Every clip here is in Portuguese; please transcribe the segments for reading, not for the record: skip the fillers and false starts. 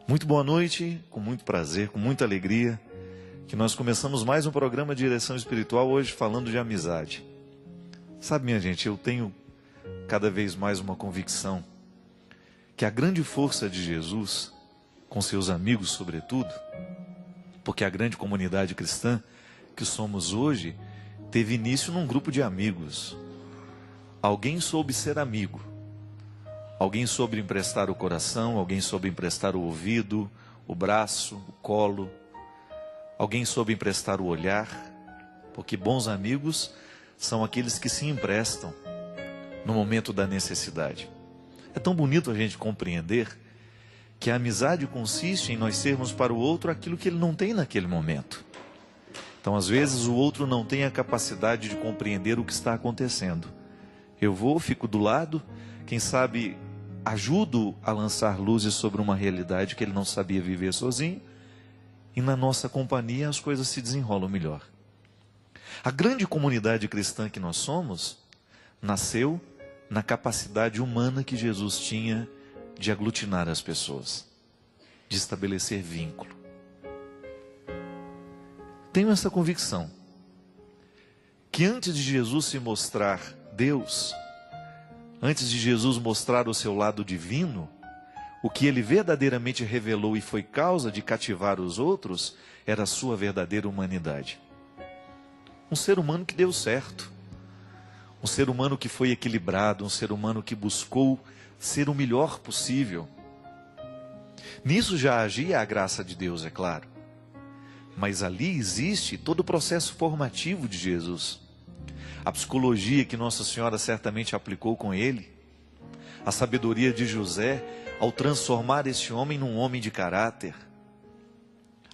Muito boa noite, com muito prazer, com muita alegria, que nós começamos mais um programa de direção espiritual hoje falando de amizade. Sabe, minha gente, eu tenho cada vez mais uma convicção que a grande força de Jesus, com seus amigos sobretudo, porque a grande comunidade cristã que somos hoje, teve início num grupo de amigos. Alguém soube ser amigo. Alguém soube emprestar o coração, alguém soube emprestar o ouvido, o braço, o colo. Alguém soube emprestar o olhar, porque bons amigos são aqueles que se emprestam no momento da necessidade. É tão bonito a gente compreender que a amizade consiste em nós sermos para o outro aquilo que ele não tem naquele momento. Então, às vezes, o outro não tem a capacidade de compreender o que está acontecendo. Eu fico do lado, quem sabe ajudo a lançar luzes sobre uma realidade que ele não sabia viver sozinho, e na nossa companhia as coisas se desenrolam melhor. A grande comunidade cristã que nós somos, nasceu na capacidade humana que Jesus tinha de aglutinar as pessoas, de estabelecer vínculo. Tenho essa convicção, que antes de Jesus se mostrar Deus, antes de Jesus mostrar o seu lado divino, o que ele verdadeiramente revelou e foi causa de cativar os outros, era a sua verdadeira humanidade. Um ser humano que deu certo, um ser humano que foi equilibrado, um ser humano que buscou ser o melhor possível. Nisso já agia a graça de Deus, é claro. Mas ali existe todo o processo formativo de Jesus. A psicologia que Nossa Senhora certamente aplicou com ele, a sabedoria de José ao transformar esse homem num homem de caráter,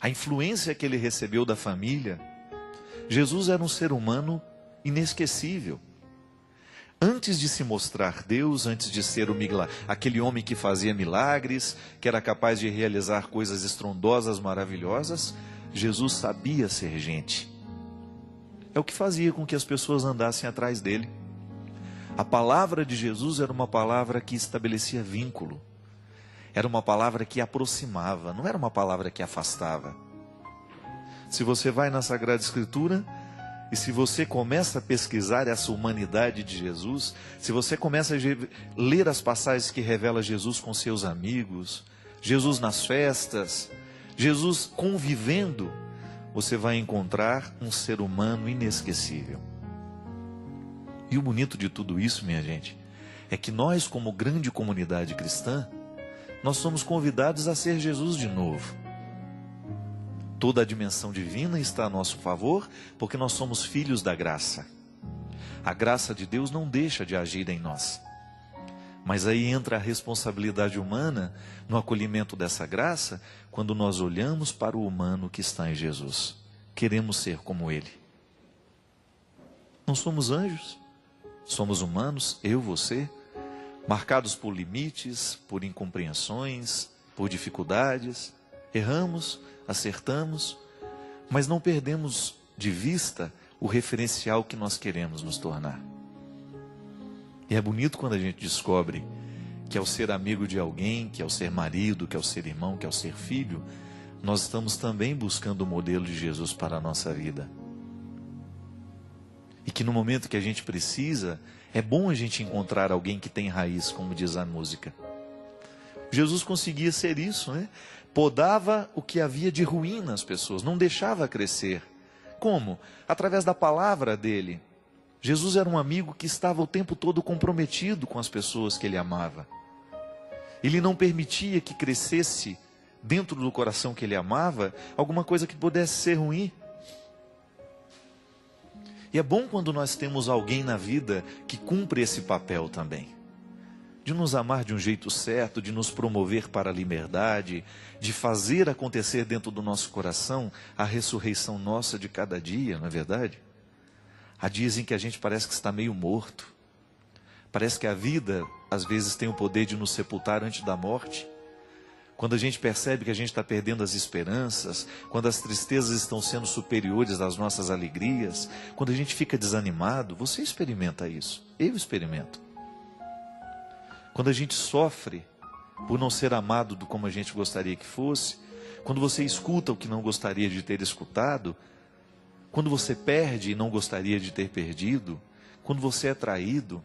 a influência que ele recebeu da família. Jesus era um ser humano inesquecível. Antes de se mostrar Deus, antes de ser aquele homem que fazia milagres, que era capaz de realizar coisas estrondosas, maravilhosas, Jesus sabia ser gente. É o que fazia com que as pessoas andassem atrás dele. A palavra de Jesus era uma palavra que estabelecia vínculo. Era uma palavra que aproximava, não era uma palavra que afastava. Se você vai na Sagrada Escritura, e se você começa a pesquisar essa humanidade de Jesus, se você começa a ler as passagens que revela Jesus com seus amigos, Jesus nas festas, Jesus convivendo, você vai encontrar um ser humano inesquecível. E o bonito de tudo isso, minha gente, é que nós, como grande comunidade cristã, nós somos convidados a ser Jesus de novo. Toda a dimensão divina está a nosso favor, porque nós somos filhos da graça. A graça de Deus não deixa de agir em nós. Mas aí entra a responsabilidade humana no acolhimento dessa graça, quando nós olhamos para o humano que está em Jesus. Queremos ser como Ele. Não somos anjos, somos humanos, eu, você, marcados por limites, por incompreensões, por dificuldades. Erramos, acertamos, mas não perdemos de vista o referencial que nós queremos nos tornar. E é bonito quando a gente descobre que ao ser amigo de alguém, que ao ser marido, que ao ser irmão, que ao ser filho, nós estamos também buscando o modelo de Jesus para a nossa vida. E que no momento que a gente precisa, é bom a gente encontrar alguém que tem raiz, como diz a música. Jesus conseguia ser isso, né? Podava o que havia de ruim nas pessoas, não deixava crescer. Como? Através da palavra dele. Jesus era um amigo que estava o tempo todo comprometido com as pessoas que ele amava. Ele não permitia que crescesse dentro do coração que ele amava alguma coisa que pudesse ser ruim. E é bom quando nós temos alguém na vida que cumpre esse papel também. De nos amar de um jeito certo, de nos promover para a liberdade, de fazer acontecer dentro do nosso coração a ressurreição nossa de cada dia, não é verdade? Há dias em que a gente parece que está meio morto. Parece que a vida, às vezes, tem o poder de nos sepultar antes da morte. Quando a gente percebe que a gente está perdendo as esperanças, quando as tristezas estão sendo superiores às nossas alegrias, quando a gente fica desanimado, você experimenta isso, eu experimento. Quando a gente sofre, por não ser amado como a gente gostaria que fosse, quando você escuta o que não gostaria de ter escutado, quando você perde e não gostaria de ter perdido, quando você é traído,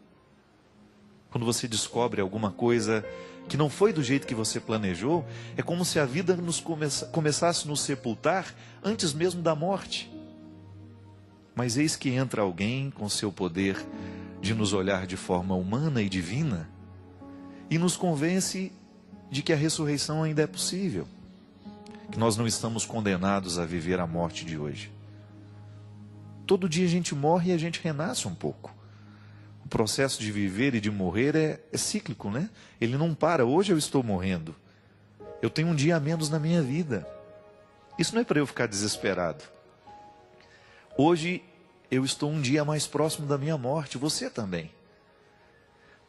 quando você descobre alguma coisa que não foi do jeito que você planejou, é como se a vida começasse a nos sepultar antes mesmo da morte. Mas eis que entra alguém com seu poder de nos olhar de forma humana e divina e nos convence de que a ressurreição ainda é possível, que nós não estamos condenados a viver a morte de hoje. Todo dia a gente morre e a gente renasce um pouco. O processo de viver e de morrer é cíclico, né? Ele não para. Hoje eu estou morrendo. Eu tenho um dia a menos na minha vida. Isso não é para eu ficar desesperado. Hoje eu estou um dia mais próximo da minha morte. Você também.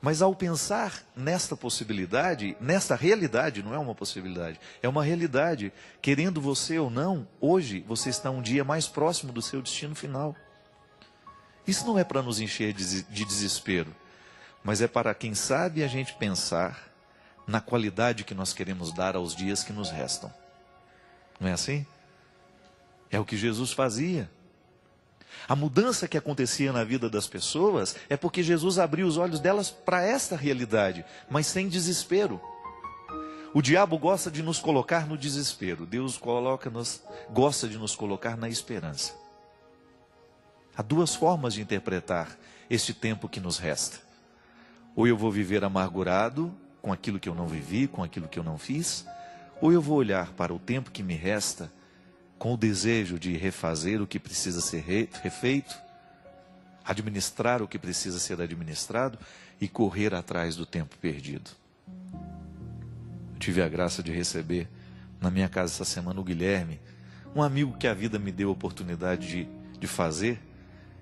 Mas ao pensar nesta possibilidade, nesta realidade, não é uma possibilidade, é uma realidade. Querendo você ou não, hoje você está um dia mais próximo do seu destino final. Isso não é para nos encher de desespero, mas é para, quem sabe, a gente pensar na qualidade que nós queremos dar aos dias que nos restam. Não é assim? É o que Jesus fazia. A mudança que acontecia na vida das pessoas é porque Jesus abriu os olhos delas para esta realidade, mas sem desespero. O diabo gosta de nos colocar no desespero. Deus gosta de nos colocar na esperança. Há duas formas de interpretar este tempo que nos resta. Ou eu vou viver amargurado com aquilo que eu não vivi, com aquilo que eu não fiz, ou eu vou olhar para o tempo que me resta com o desejo de refazer o que precisa ser refeito, administrar o que precisa ser administrado e correr atrás do tempo perdido. Eu tive a graça de receber na minha casa essa semana o Guilherme, um amigo que a vida me deu a oportunidade de fazer.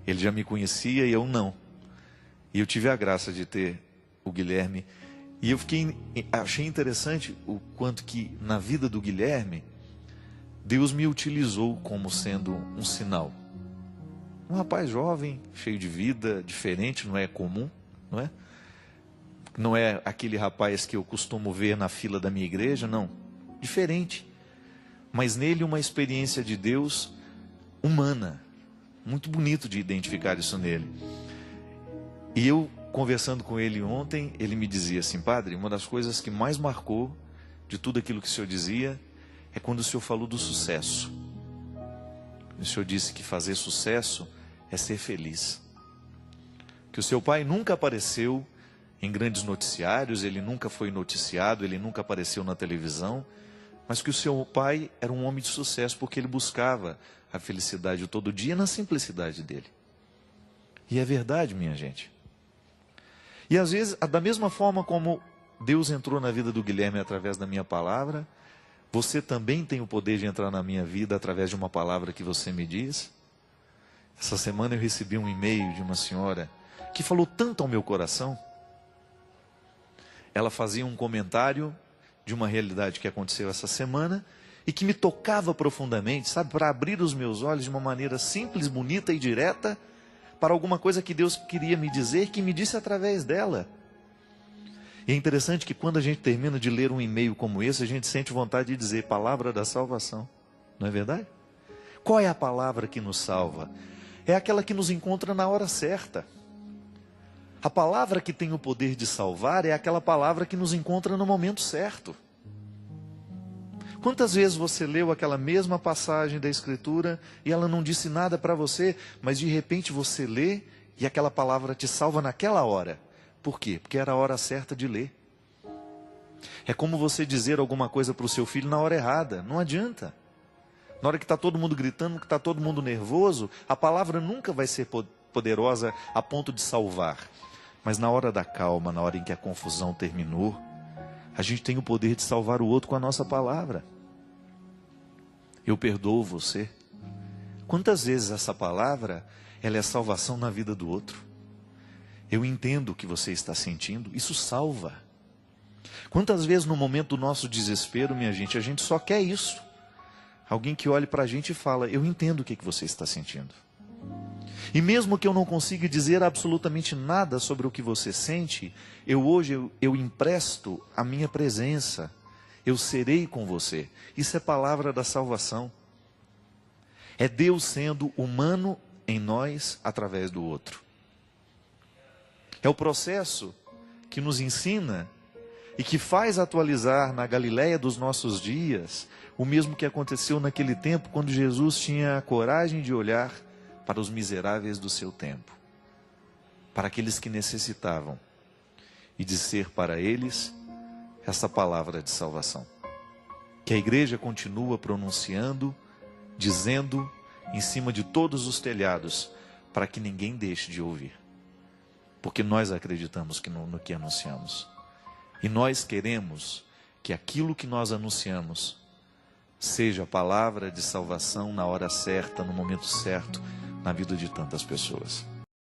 Ele já me conhecia e eu não. E eu tive a graça de ter o Guilherme. E eu achei interessante o quanto que na vida do Guilherme, Deus me utilizou como sendo um sinal. Um rapaz jovem, cheio de vida, diferente, não é comum, não é? Não é aquele rapaz que eu costumo ver na fila da minha igreja, não. Diferente. Mas nele uma experiência de Deus humana. Muito bonito de identificar isso nele. E eu, conversando com ele ontem, ele me dizia assim: padre, uma das coisas que mais marcou de tudo aquilo que o senhor dizia é quando o senhor falou do sucesso. O senhor disse que fazer sucesso é ser feliz. Que o seu pai nunca apareceu em grandes noticiários, ele nunca foi noticiado, ele nunca apareceu na televisão, mas que o seu pai era um homem de sucesso porque ele buscava a felicidade todo dia na simplicidade dele. E é verdade, minha gente. E às vezes, da mesma forma como Deus entrou na vida do Guilherme através da minha palavra, você também tem o poder de entrar na minha vida através de uma palavra que você me diz. Essa semana eu recebi um e-mail de uma senhora que falou tanto ao meu coração. Ela fazia um comentário de uma realidade que aconteceu essa semana e que me tocava profundamente, sabe, para abrir os meus olhos de uma maneira simples, bonita e direta para alguma coisa que Deus queria me dizer, que me disse através dela. E é interessante que quando a gente termina de ler um e-mail como esse, a gente sente vontade de dizer: palavra da salvação. Não é verdade? Qual é a palavra que nos salva? É aquela que nos encontra na hora certa. A palavra que tem o poder de salvar é aquela palavra que nos encontra no momento certo. Quantas vezes você leu aquela mesma passagem da Escritura e ela não disse nada para você, mas de repente você lê e aquela palavra te salva naquela hora? Por quê? Porque era a hora certa de ler. É como você dizer alguma coisa para o seu filho na hora errada. Não adianta. Na hora que está todo mundo gritando, que está todo mundo nervoso, a palavra nunca vai ser poderosa a ponto de salvar. Mas na hora da calma, na hora em que a confusão terminou, a gente tem o poder de salvar o outro com a nossa palavra. Eu perdoo você. Quantas vezes essa palavra, ela é salvação na vida do outro? Eu entendo o que você está sentindo, isso salva. Quantas vezes no momento do nosso desespero, minha gente, a gente só quer isso. Alguém que olhe para a gente e fala: eu entendo o que você está sentindo. E mesmo que eu não consiga dizer absolutamente nada sobre o que você sente, hoje eu empresto a minha presença. Eu serei com você. Isso é palavra da salvação. É Deus sendo humano em nós através do outro. É o processo que nos ensina e que faz atualizar na Galileia dos nossos dias o mesmo que aconteceu naquele tempo, quando Jesus tinha a coragem de olhar para os miseráveis do seu tempo, para aqueles que necessitavam, e dizer para eles essa palavra de salvação, que a igreja continua pronunciando, dizendo em cima de todos os telhados, para que ninguém deixe de ouvir, porque nós acreditamos no que anunciamos, e nós queremos que aquilo que nós anunciamos seja a palavra de salvação na hora certa, no momento certo, na vida de tantas pessoas.